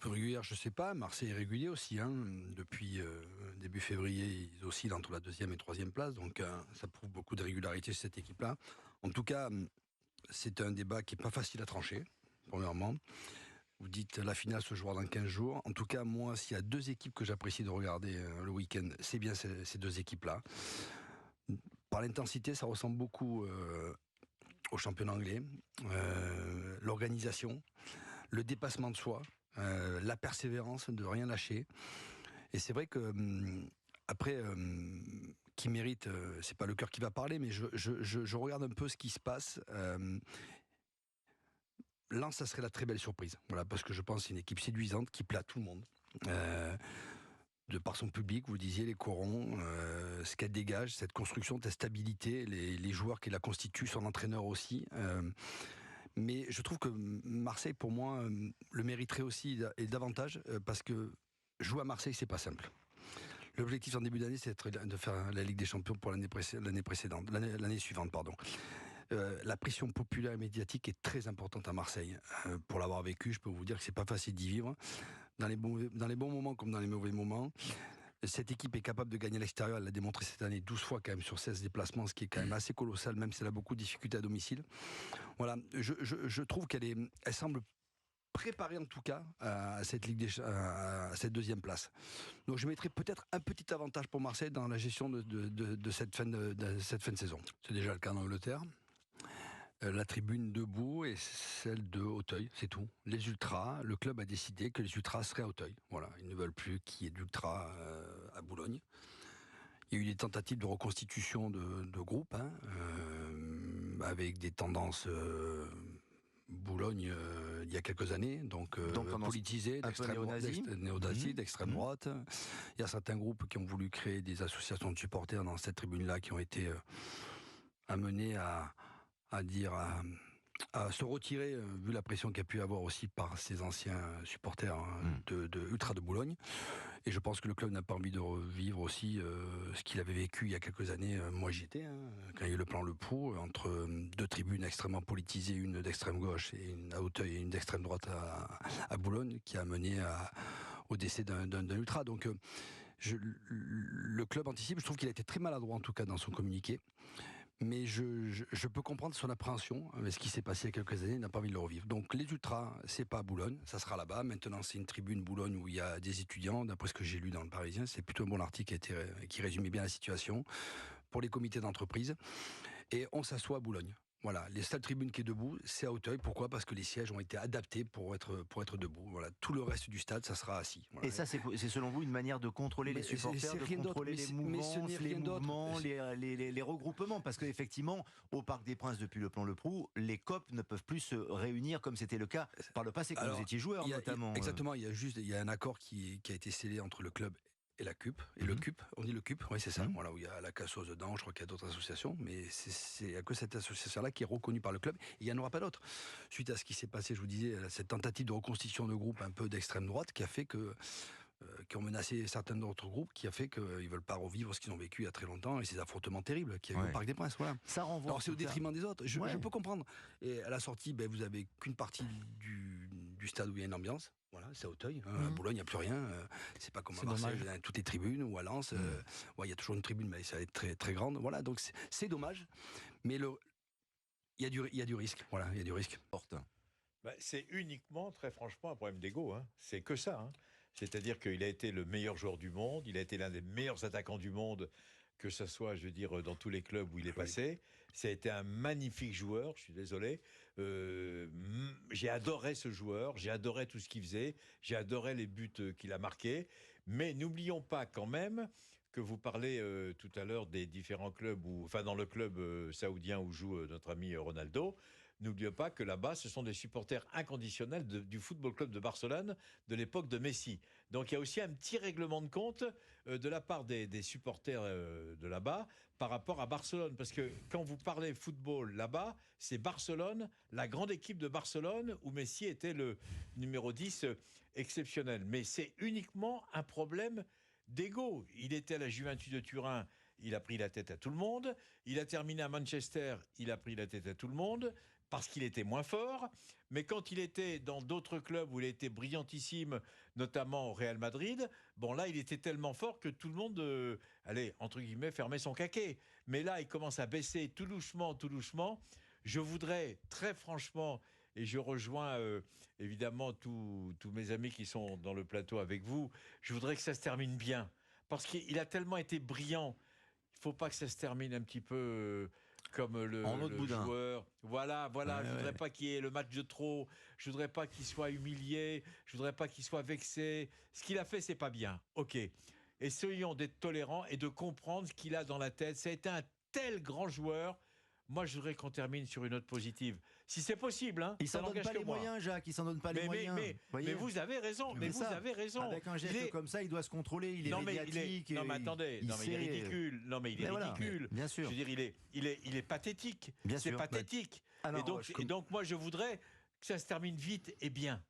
peu régulière, je sais pas. Marseille est régulier aussi. Depuis début février, ils oscillent entre la 2e et 3e place. Donc ça prouve beaucoup de régularité chez cette équipe-là. En tout cas, c'est un débat qui n'est pas facile à trancher, premièrement. Vous dites la finale se jouera dans 15 jours. En tout cas, moi, s'il y a 2 équipes que j'apprécie de regarder le week-end, c'est bien ces 2 équipes-là. Par l'intensité, ça ressemble beaucoup au championnat anglais. L'organisation, le dépassement de soi, la persévérance de rien lâcher. Et c'est vrai que après, qui mérite, c'est pas le cœur qui va parler, mais je regarde un peu ce qui se passe. Lens, ça serait la très belle surprise. Voilà, parce que je pense que c'est une équipe séduisante qui plaît à tout le monde. De par son public, vous disiez, les corons, ce qu'elle dégage, cette construction, cette stabilité, les joueurs qui la constituent, son entraîneur aussi. Mais je trouve que Marseille, pour moi, le mériterait aussi et davantage, parce que jouer à Marseille, c'est pas simple. L'objectif en début d'année, c'est de faire la Ligue des Champions pour l'année suivante, pardon. La pression populaire et médiatique est très importante à Marseille. Pour l'avoir vécu, je peux vous dire que c'est pas facile d'y vivre. Dans les bons moments comme dans les mauvais moments. Cette équipe est capable de gagner à l'extérieur. Elle l'a démontré cette année 12 fois quand même sur 16 déplacements, ce qui est quand même assez colossal, même si elle a beaucoup de difficultés à domicile. Voilà, je trouve elle semble préparée en tout cas à cette à cette 2e place. Donc je mettrais peut-être un petit avantage pour Marseille dans la gestion de cette fin de saison. C'est déjà le cas en Angleterre. La tribune debout et celle de Auteuil, c'est tout. Les ultras, le club a décidé que les ultras seraient à Auteuil. Voilà, ils ne veulent plus qu'il y ait d'ultras à Boulogne. Il y a eu des tentatives de reconstitution de groupes, avec des tendances Boulogne il y a quelques années, donc politisées, néo-nazi, d'extrême droite. Il y a certains groupes qui ont voulu créer des associations de supporters dans cette tribune-là qui ont été amenés à se retirer, vu la pression qu'il y a pu avoir aussi par ces anciens supporters de Ultra de Boulogne. Et je pense que le club n'a pas envie de revivre aussi ce qu'il avait vécu il y a quelques années. Moi j'y étais, quand il y a eu le plan Le Pou, entre 2 tribunes extrêmement politisées, une d'extrême gauche et une à Auteuil et une d'extrême droite à Boulogne, qui a mené au décès d'un ultra. Donc le club anticipe, je trouve qu'il a été très maladroit en tout cas dans son communiqué. Mais je peux comprendre son appréhension, mais ce qui s'est passé il y a quelques années, il n'a pas envie de le revivre. Donc les ultras, c'est pas à Boulogne, ça sera là-bas. Maintenant, c'est une tribune Boulogne où il y a des étudiants. D'après ce que j'ai lu dans le Parisien, c'est plutôt un bon article qui résumait bien la situation pour les comités d'entreprise. Et on s'assoit à Boulogne. Voilà, les seules tribunes qui est debout, c'est à Auteuil. Pourquoi ? Parce que les sièges ont été adaptés pour être debout. Voilà, tout le reste du stade, ça sera assis. Voilà. Et ça, c'est selon vous une manière de contrôler les supporters, de contrôler les mouvements, les regroupements, parce qu'effectivement, au Parc des Princes depuis le plan Le Pou, les COP ne peuvent plus se réunir comme c'était le cas par le passé, quand vous étiez joueur notamment. Exactement, il y a un accord qui a été scellé entre le club et la CUP, et le CUP, on dit le CUP, oui c'est ça, voilà, où il y a la Cassos dedans, je crois qu'il y a d'autres associations, mais il n'y a que cette association-là qui est reconnue par le club, et il n'y en aura pas d'autres. Suite à ce qui s'est passé, je vous disais, cette tentative de reconstitution de groupe un peu d'extrême droite, qui a fait qui ont menacé certains d'autres groupes, qui a fait qu'ils ne veulent pas revivre ce qu'ils ont vécu il y a très longtemps, et ces affrontements terribles qu'il y a eu au Parc des Princes, voilà. Ça renvoie. Alors c'est au détriment des autres, je peux comprendre. Et à la sortie, vous avez qu'une partie du stade où il y a une ambiance. Voilà, c'est à Auteuil. À Boulogne, il n'y a plus rien. C'est pas comme à Marseille, il y a toutes les tribunes, ou à Lens. Il y a toujours une tribune, mais ça va être très, très grande. Voilà, donc c'est dommage. Mais il y a du risque. Voilà, il y a du risque. C'est uniquement, très franchement, un problème d'ego. C'est que ça. C'est-à-dire qu'il a été le meilleur joueur du monde, il a été l'un des meilleurs attaquants du monde, que ce soit, je veux dire, dans tous les clubs où il est passé. Ça a été un magnifique joueur, je suis désolé. J'ai adoré ce joueur, j'ai adoré tout ce qu'il faisait, j'ai adoré les buts qu'il a marqués. Mais n'oublions pas quand même que vous parlez tout à l'heure des différents clubs, dans le club saoudien où joue notre ami Ronaldo. N'oubliez pas que là-bas, ce sont des supporters inconditionnels du Football Club de Barcelone de l'époque de Messi. Donc il y a aussi un petit règlement de compte de la part des supporters de là-bas par rapport à Barcelone. Parce que quand vous parlez football là-bas, c'est Barcelone, la grande équipe de Barcelone, où Messi était le numéro 10 exceptionnel. Mais c'est uniquement un problème d'ego. Il était à la Juventus de Turin, il a pris la tête à tout le monde. Il a terminé à Manchester, il a pris la tête à tout le monde. parce qu'il était moins fort, mais quand il était dans d'autres clubs où il était brillantissime, notamment au Real Madrid, bon là, il était tellement fort que tout le monde, allez, entre guillemets, fermait son caquet. Mais là, il commence à baisser tout doucement, tout doucement. Je voudrais, très franchement, et je rejoins évidemment tous mes amis qui sont dans le plateau avec vous, je voudrais que ça se termine bien. Parce qu'il a tellement été brillant, il ne faut pas que ça se termine un petit peu comme le joueur. Voilà. Je voudrais pas qu'il y ait le match de trop. Je voudrais pas qu'il soit humilié. Je voudrais pas qu'il soit vexé. Ce qu'il a fait, c'est pas bien. Ok. Essayons d'être tolérants et de comprendre ce qu'il a dans la tête. Ça a été un tel grand joueur. Moi, je voudrais qu'on termine sur une note positive. Si c'est possible, hein. Il s'en donne pas les moyens, Jacques. Il s'en donne pas les moyens. Mais vous avez raison. Mais vous avez raison. Avec un geste comme ça, il doit se contrôler. Il est médiatique. Non, mais attendez. Il est ridicule. Non, mais il est ridicule. Bien sûr. Je veux dire, il est pathétique. Bien c'est sûr. pathétique. Et donc, moi, je voudrais que ça se termine vite et bien.